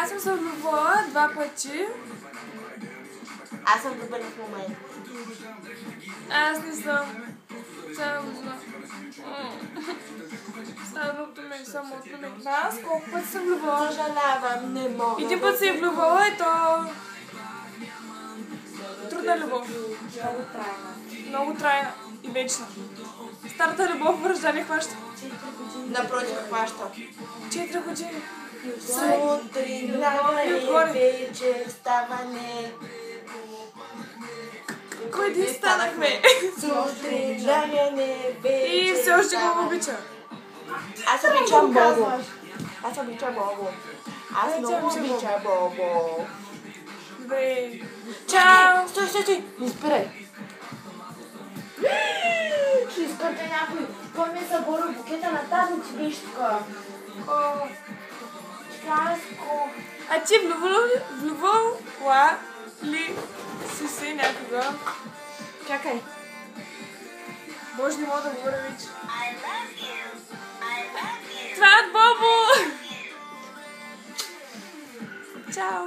Аз съм се влюбила 2 пъти. Аз съм влюбена в момента. Аз не съм. Самото ми, самотно ми. Аз колко пъти съм влюбила? Съжалявам, не мога. Един път се е влюбила и то... Трудна любов. Много трайна. Много трайна и вечна. Старата любов връжда не хваща. 4 години. Напротив, хваща. 4 години. Сутрин, лягане, вечер, ставане. Кой ден станахме? Сутрин, лягане, вечер, И все още го обича. Аз обичам Бобо. Аз обичам Бобо. Аз много обичам обичам Бобо. Добре. Чао! Стой! Не спирай. Ще изкърте някой. Кой ми е съборил букета на тази цвишка? Краско. А ти влюбвала ли си някога? Чакай. Боже, не мога да говоря вече. Това е от Бобо! Чао!